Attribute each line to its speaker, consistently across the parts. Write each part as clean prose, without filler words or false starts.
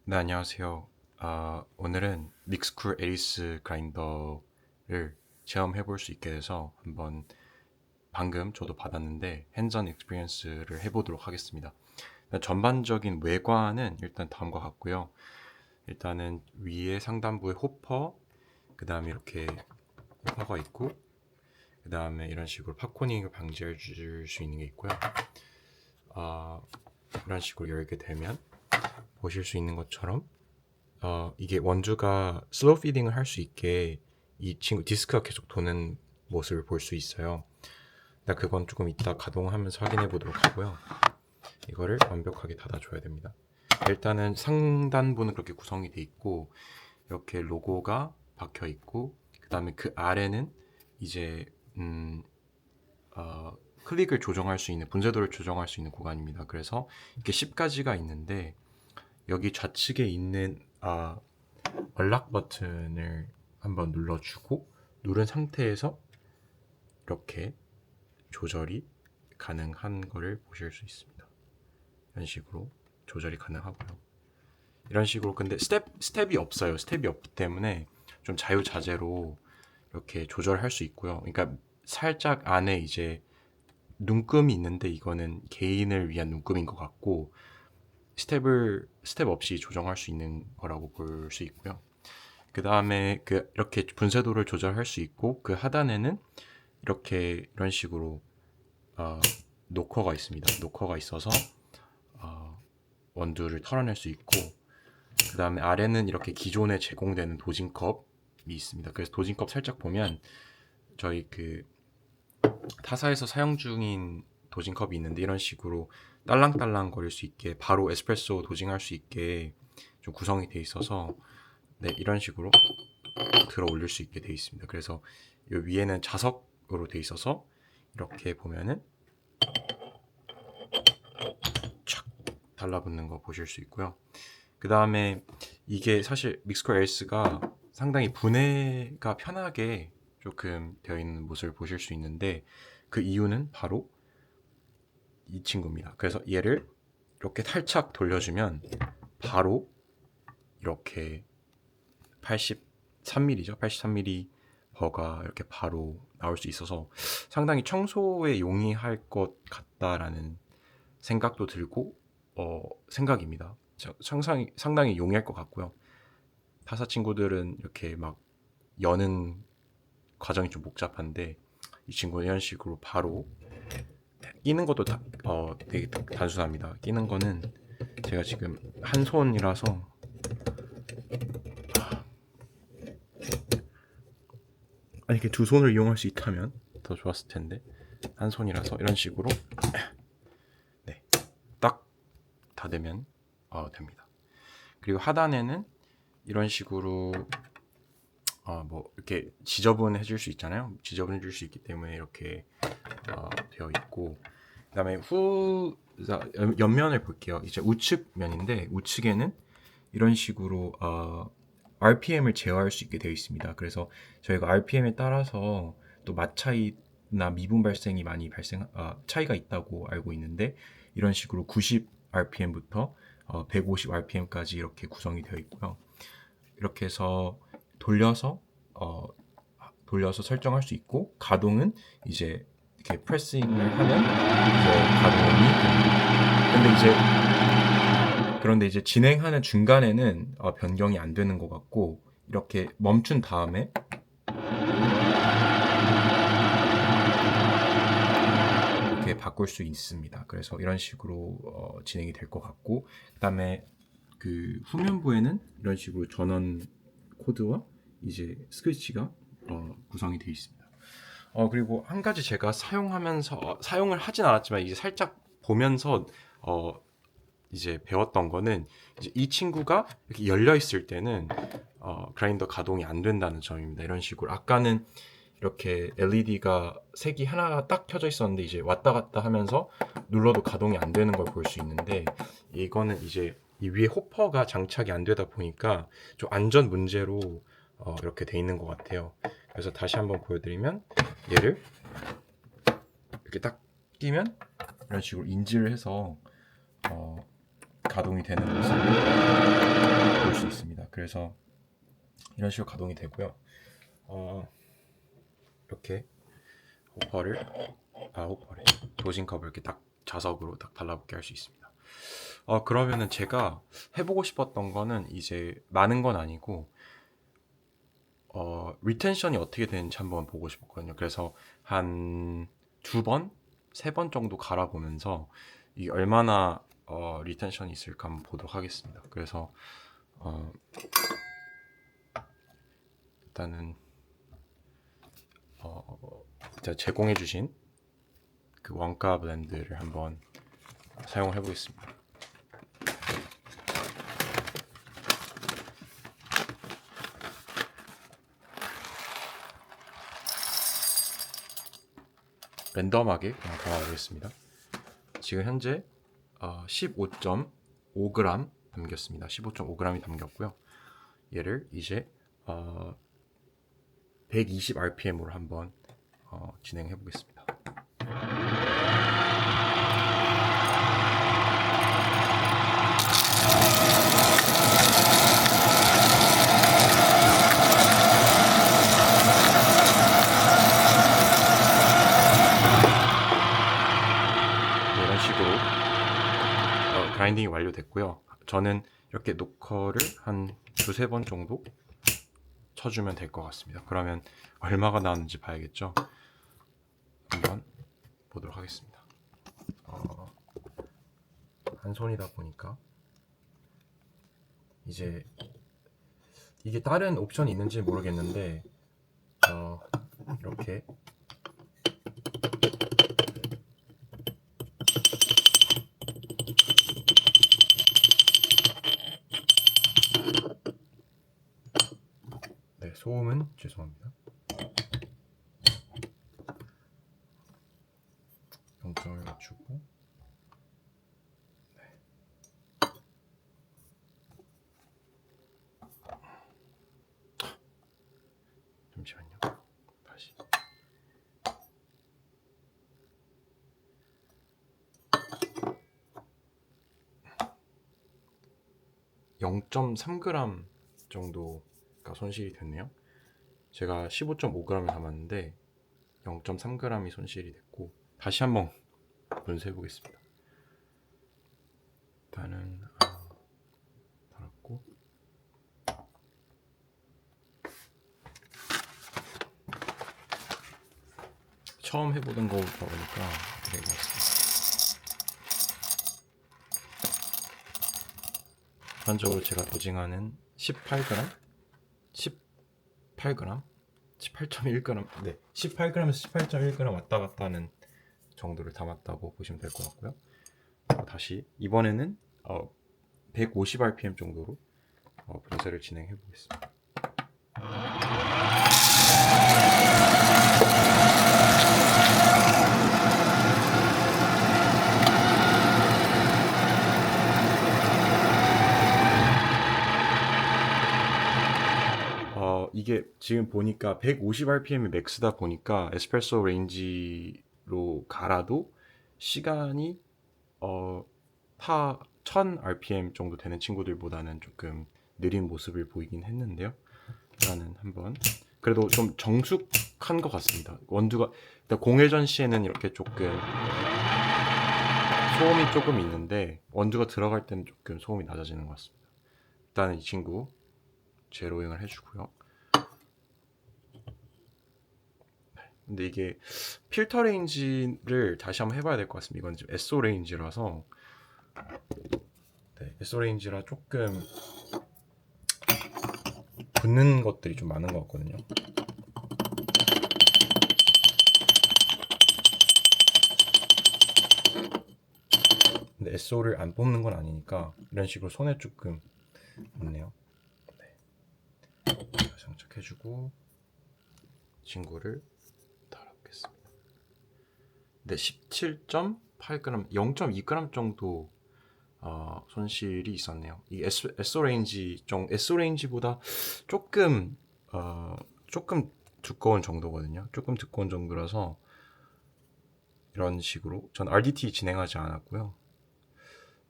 Speaker 1: 네, 안녕하세요. 오늘은 믹스쿨 에리스 그라인더를 체험해 볼 수 있게 돼서 한번 방금 저도 받았는데 핸즈온 익스피리언스를 해보도록 하겠습니다. 일단 전반적인 외관은 일단 다음과 같고요. 일단은 위에 상단부에 호퍼, 그 다음에 이렇게 호퍼가 있고, 그 다음에 이런 식으로 팝코닝을 방지해 줄 수 있는 게 있고요. 아, 이런 식으로 열게 되면 보실 수 있는 것처럼 이게 원주가 슬로우 피딩을 할 수 있게 이 친구 디스크가 계속 도는 모습을 볼 수 있어요. 나 그건 조금 이따 가동하면서 확인해 보도록 하고요. 이거를 완벽하게 닫아줘야 됩니다. 일단은 상단부는 그렇게 구성이 돼 있고 이렇게 로고가 박혀 있고 그 다음에 그 아래는 이제 클릭을 조정할 수 있는 분쇄도를 조정할 수 있는 구간입니다. 그래서 이렇게 10가지가 있는데 여기 좌측에 있는 언락 버튼을 한번 눌러주고 누른 상태에서 이렇게 조절이 가능한 거를 보실 수 있습니다. 이런 식으로 조절이 가능하고요. 이런 식으로 근데 스텝이 없어요. 스텝이 없기 때문에 좀 자유자재로 이렇게 조절할 수 있고요. 그러니까 살짝 안에 이제 눈금이 있는데 이거는 개인을 위한 눈금인 것 같고 스텝 없이 조정할 수 있는 거라고 볼 수 있고요. 그 다음에 이렇게 분쇄도를 조절할 수 있고 그 하단에는 이렇게 이런 식으로 어, 노커가 있습니다. 노커가 있어서 원두를 털어낼 수 있고 그 다음에 아래는 이렇게 기존에 제공되는 도징컵이 있습니다. 그래서 도징컵 살짝 보면 저희 그 타사에서 사용 중인 도징컵이 있는데 이런 식으로 딸랑딸랑 거릴 수 있게 바로 에스프레소 도징할 수 있게 좀 구성이 돼 있어서 네, 이런 식으로 들어 올릴 수 있게 돼 있습니다. 그래서 이 위에는 자석으로 돼 있어서 이렇게 보면은 착 달라붙는 거 보실 수 있고요. 그 다음에 이게 사실 믹스코 에이스가 상당히 분해가 편하게 조금 되어 있는 모습을 보실 수 있는데 그 이유는 바로 이 친구입니다. 그래서 얘를 이렇게 살짝 돌려주면 바로 이렇게 83mm죠. 83mm 버가 이렇게 바로 나올 수 있어서 상당히 청소에 용이할 것 같다라는 생각도 들고 생각입니다. 상당히 용이할 것 같고요. 타사 친구들은 이렇게 막 여는 과정이 좀 복잡한데 이 친구는 이런 식으로 바로 끼는 것도 되게 단순합니다. 끼는 거는 제가 지금 한 손이라서 이렇게 두 손을 이용할 수 있다면 더 좋았을 텐데 한 손이라서 이런 식으로 네, 딱 닫으면 됩니다. 그리고 하단에는 이런 식으로 뭐 이렇게 지저분해질 수 있잖아요. 지저분해질 수 있기 때문에 이렇게 되어 있고 그다음에 옆면을 볼게요. 이제 우측 면인데 우측에는 이런 식으로 RPM을 제어할 수 있게 되어 있습니다. 그래서 저희가 RPM에 따라서 또 맛 차이나 미분 발생이 많이 차이가 있다고 알고 있는데 이런 식으로 90 RPM부터 150 RPM까지 이렇게 구성이 되어 있고요. 이렇게 해서 돌려서 어, 돌려서 설정할 수 있고 가동은 이제 이렇게 프레싱을 하면 이제 가동이 됩니다. 그런데 이제 진행하는 중간에는 변경이 안 되는 것 같고 이렇게 멈춘 다음에 이렇게 바꿀 수 있습니다. 그래서 이런 식으로 진행이 될 것 같고 그다음에 그 후면부에는 이런 식으로 전원 코드와 이제 스위치가 구성이 되어 있습니다. 그리고 한 가지 제가 사용을 하진 않았지만 이제 살짝 보면서 어, 이제 배웠던 거는 이제 이 친구가 이렇게 열려 있을 때는 그라인더 가동이 안 된다는 점입니다. 이런 식으로 아까는 이렇게 LED가 색이 하나 딱 켜져 있었는데 이제 왔다 갔다 하면서 눌러도 가동이 안 되는 걸 볼 수 있는데 이거는 이제 이 위에 호퍼가 장착이 안 되다 보니까 좀 안전 문제로 이렇게 돼 있는 것 같아요. 그래서 다시 한번 보여드리면 얘를 이렇게 딱 끼면 이런 식으로 인지를 해서 가동이 되는 모습을 그래서 이런 식으로 가동이 되고요. 이렇게 호퍼를 도징컵을 이렇게 딱 자석으로 딱 달라붙게 할 수 있습니다. 그러면은 제가 해보고 싶었던 거는 이제 많은 건 아니고 리텐션이 어떻게 되는지 한번 보고 싶었거든요. 그래서 한 2번, 3번 정도 갈아보면서 이게 얼마나 리텐션이 있을까 한번 보도록 하겠습니다. 그래서 일단은 제가 제공해주신 그 원가 블렌드를 한번 사용해 보겠습니다. 랜덤하게 그냥 담아보겠습니다. 지금 현재 15.5g 담겼습니다. 15.5g이 담겼고요. 얘를 이제 120 rpm으로 한번 진행해 보겠습니다. 이런 식으로 그라인딩이 완료됐고요. 저는 이렇게 노커를 한 2-3번 정도 쳐주면 될 것 같습니다. 그러면 얼마가 나왔는지 봐야겠죠. 한번 보도록 하겠습니다. 한 손이다 보니까 이제 이게 다른 옵션이 있는지 모르겠는데 이렇게 네, 소음은 죄송합니다. 0점을 맞추고 잠시만요. 다시 0.3g 정도가 손실이 됐네요. 제가 15.5g을 담았는데 0.3g이 손실이 됐고 다시 한번 분쇄해 보겠습니다. 일단은 달았고 처음 해보던 거부터 보니까 되게 맞습니다. 일반적으로 제가 도징하는 18g, 18.1g, 네, 18g에서 18.1g 왔다 갔다 하는 정도를 담았다고 보시면 될 것 같고요. 다시 이번에는 150 rpm 정도로 분쇄를 진행해 보겠습니다. 이게 지금 보니까 150 rpm이 맥스다 보니까 에스프레소 레인지로 갈아도 시간이 1000 rpm 정도 되는 친구들보다는 조금 느린 모습을 보이긴 했는데요. 일단은 한번 그래도 좀 정숙한 것 같습니다. 원두가 일단 공회전 시에는 이렇게 조금 소음이 조금 있는데 원두가 들어갈 때는 조금 소음이 낮아지는 것 같습니다. 일단은 이 친구 제로잉을 해주고요. 근데 이게 필터 레인지를 다시 한번 해봐야 될 것 같습니다. 이건 지금 SO 레인지라서 네, SO 레인지라 조금 붙는 것들이 좀 많은 것 같거든요. 근데 SO를 안 뽑는 건 아니니까 이런 식으로 손에 조금 묻네요. 네. 장착해주고 친구를 달아보겠습니다. 네, 17.8g, 0.2g 정도 손실이 있었네요. 이 SO 레인지보다 조금 두꺼운 정도거든요. 조금 두꺼운 정도라서 이런 식으로 전 RDT 진행하지 않았고요.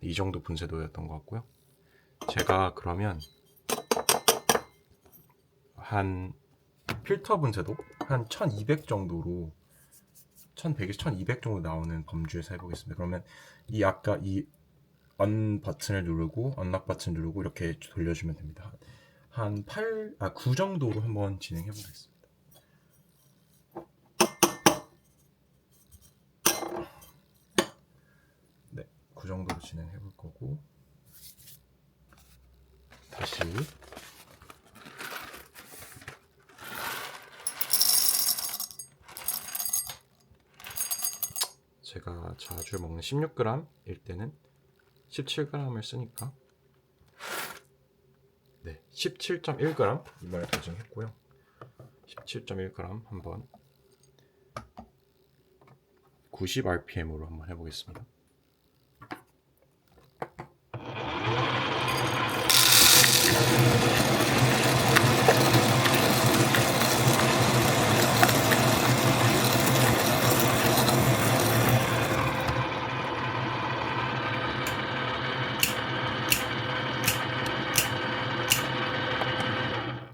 Speaker 1: 이 정도 분쇄도였던 것 같고요. 제가 그러면 한 필터 분쇄도 한 1200 정도로 1100에서 1200 정도 나오는 범주에서 해보겠습니다. 그러면 이 아까 이 언 버튼을 누르고 언락 버튼 누르고 이렇게 돌려주면 됩니다. 한 9 정도로 한번 진행해 보겠습니다. 네, 9 정도로 진행해 볼 거고 다시 제가 자주 먹는 16g일 때는 17g을 쓰니까 네, 17.1g 이번에 도전했고요. 17.1g 한번 90 rpm으로 한번 해보겠습니다.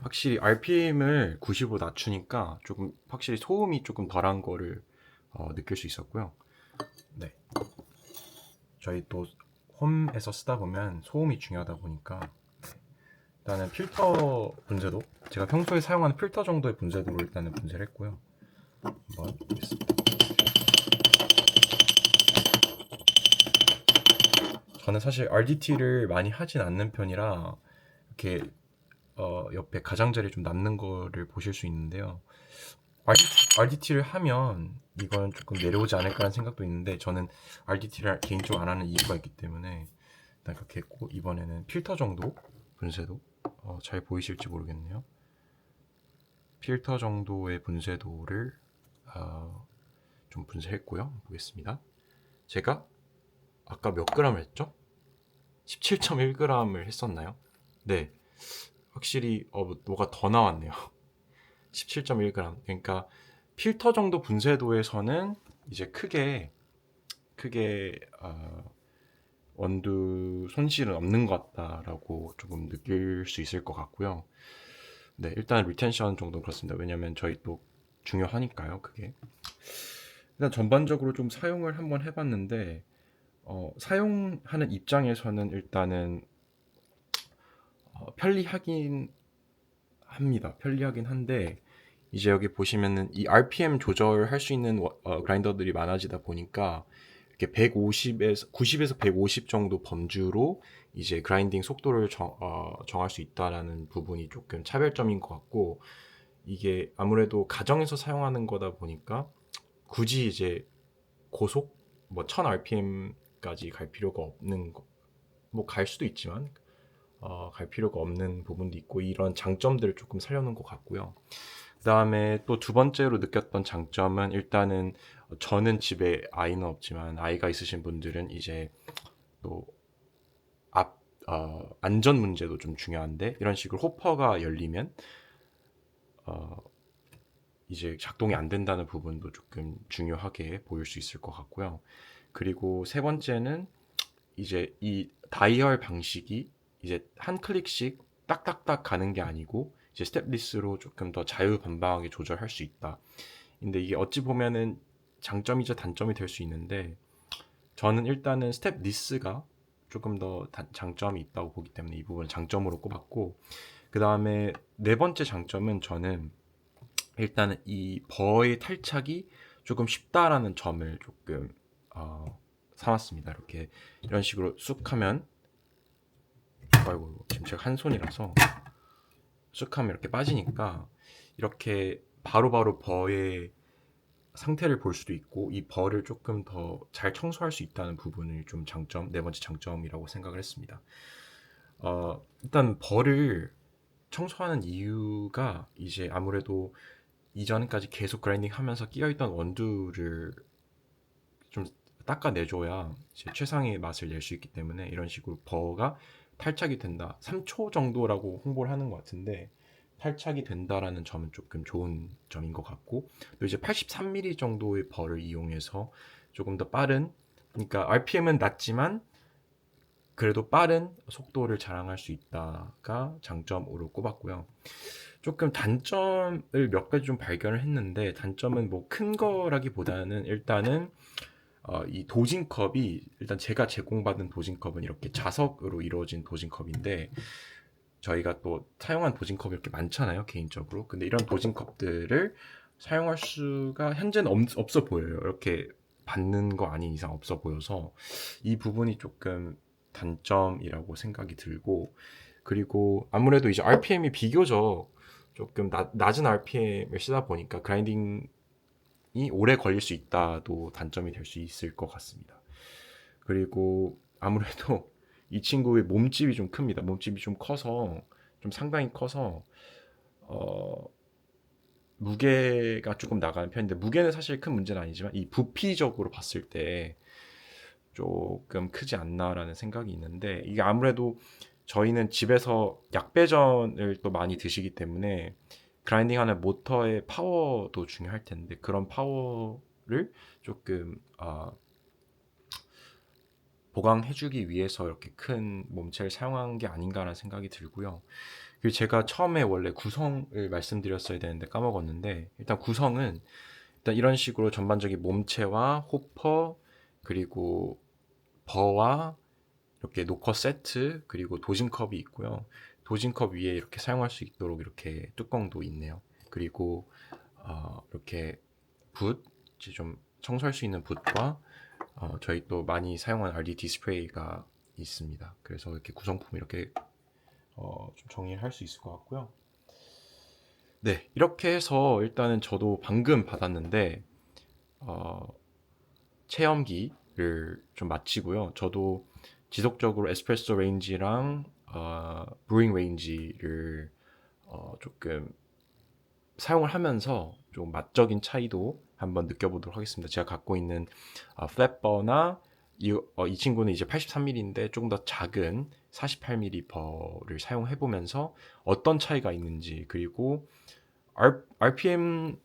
Speaker 1: 확실히 RPM을 90으로 낮추니까 조금 확실히 소음이 조금 덜한 거를 느낄 수 있었고요. 네, 저희 또 홈에서 쓰다 보면 소음이 중요하다 보니까 일단은 필터 분쇄도 제가 평소에 사용하는 필터 정도의 분쇄도로 일단은 분쇄를 했고요. 한번 보겠습니다. 저는 사실 RDT를 많이 하진 않는 편이라 이렇게 옆에 가장자리 좀 남는 거를 보실 수 있는데요. RDT를 하면 이건 조금 내려오지 않을까라는 생각도 있는데 저는 RDT를 개인적으로 안 하는 이유가 있기 때문에 일단 그렇게 했고 이번에는 필터 정도 분쇄도 잘 보이실지 모르겠네요. 필터 정도의 분쇄도를 좀 분쇄했고요. 보겠습니다. 제가 아까 몇 g을 했죠? 17.1g을 했었나요? 네, 확실히 뭐가 더 나왔네요. 17.1g. 그러니까 필터 정도 분쇄도에서는 이제 크게 원두 손실은 없는 것 같다라고 조금 느낄 수 있을 것 같고요. 네, 일단 리텐션 정도 그렇습니다. 왜냐면 저희 또 중요하니까요, 그게. 일단 전반적으로 좀 사용을 한번 해봤는데 사용하는 입장에서는 일단은 편리하긴 합니다. 편리하긴 한데 이제 여기 보시면은 이 RPM 조절할 수 있는 그라인더들이 많아지다 보니까 이렇게 150에서 90에서 150 정도 범주로 이제 그라인딩 속도를 정할 수 있다라는 부분이 조금 차별점인 것 같고 이게 아무래도 가정에서 사용하는 거다 보니까 굳이 이제 고속 뭐 1000 rpm까지 갈 필요가 없는 뭐 갈 수도 있지만 갈 필요가 없는 부분도 있고 이런 장점들을 조금 살려놓은 것 같고요. 그 다음에 또 두 번째로 느꼈던 장점은 일단은 저는 집에 아이는 없지만 아이가 있으신 분들은 이제 또 안전 문제도 좀 중요한데 이런 식으로 호퍼가 열리면 이제 작동이 안 된다는 부분도 조금 중요하게 보일 수 있을 것 같고요. 그리고 세 번째는 이제 이 다이얼 방식이 이제 한 클릭씩 딱딱딱 가는 게 아니고 이제 스텝 리스로 조금 더 자유반방하게 조절할 수 있다. 근데 이게 어찌 보면은 장점이자 단점이 될 수 있는데 저는 일단은 스텝 리스가 조금 더 장점이 있다고 보기 때문에 이 부분을 장점으로 꼽았고 그 다음에 네 번째 장점은 저는 일단은 이 버의 탈착이 조금 쉽다라는 점을 조금 삼았습니다. 이렇게 이런 식으로 쑥 하면 아이고 지금 제가 한 손이라서 쑥 하면 이렇게 빠지니까 이렇게 바로바로 버의 상태를 볼 수도 있고 이 벌을 조금 더 잘 청소할 수 있다는 부분을 좀 네 번째 장점이라고 생각을 했습니다. 일단 벌을 청소하는 이유가 이제 아무래도 이전까지 계속 그라인딩 하면서 끼어있던 원두를 좀 닦아내줘야 최상의 맛을 낼 수 있기 때문에 이런 식으로 버가 탈착이 된다. 3초 정도라고 홍보를 하는 것 같은데 탈착이 된다라는 점은 조금 좋은 점인 것 같고 또 이제 83mm 정도의 벌을 이용해서 조금 더 빠른 그러니까 RPM은 낮지만 그래도 빠른 속도를 자랑할 수 있다가 장점으로 꼽았고요. 조금 단점을 몇 가지 좀 발견을 했는데, 단점은 뭐 큰 거라기보다는 일단은 이 도징컵이, 일단 제가 제공받은 도징컵은 이렇게 자석으로 이루어진 도징컵인데, 저희가 또 사용한 도징컵이 이렇게 많잖아요, 개인적으로. 근데 이런 도징컵들을 사용할 수가 현재는 없어 보여요. 이렇게 받는 거 아닌 이상 없어 보여서 이 부분이 조금 단점이라고 생각이 들고, 그리고 아무래도 이제 RPM이 비교적 조금 낮은 RPM을 쓰다 보니까 그라인딩이 오래 걸릴 수 있다도 단점이 될 수 있을 것 같습니다. 그리고 아무래도 이 친구의 몸집이 좀 큽니다. 몸집이 좀 커서, 좀 상당히 커서 어, 무게가 조금 나가는 편인데, 무게는 사실 큰 문제는 아니지만 이 부피적으로 봤을 때 조금 크지 않나라는 생각이 있는데, 이게 아무래도 저희는 집에서 약배전을 또 많이 드시기 때문에 그라인딩하는 모터의 파워도 중요할 텐데, 그런 파워를 조금 보강해주기 위해서 이렇게 큰 몸체를 사용한 게 아닌가라는 생각이 들고요. 그리고 제가 처음에 원래 구성을 말씀드렸어야 되는데 까먹었는데, 일단 구성은 일단 이런 식으로 전반적인 몸체와 호퍼, 그리고 버와 이렇게 노커 세트, 그리고 도징컵이 있고요. 도징컵 위에 이렇게 사용할 수 있도록 이렇게 뚜껑도 있네요. 그리고 이렇게 붓, 이제 좀 청소할 수 있는 붓과 저희 또 많이 사용하는 RD 디스플레이가 있습니다. 그래서 이렇게 구성품 이렇게 좀 정리할 수 있을 것 같고요. 네, 이렇게 해서 일단은 저도 방금 받았는데 어, 체험기를 좀 마치고요. 저도 지속적으로 에스프레소 레인지랑 브루잉 레인지를 조금 사용을 하면서 좀 맛적인 차이도 한번 느껴보도록 하겠습니다. 제가 갖고 있는 플랫버나 이 친구는 이제 83mm인데 조금 더 작은 48mm 버를 사용해 보면서 어떤 차이가 있는지, 그리고 RPM의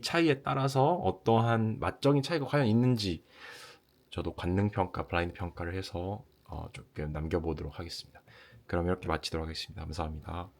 Speaker 1: 차이에 따라서 어떠한 맛적인 차이가 과연 있는지 저도 관능 평가, 블라인드 평가를 해서 조금 남겨보도록 하겠습니다. 그럼 이렇게 마치도록 하겠습니다. 감사합니다.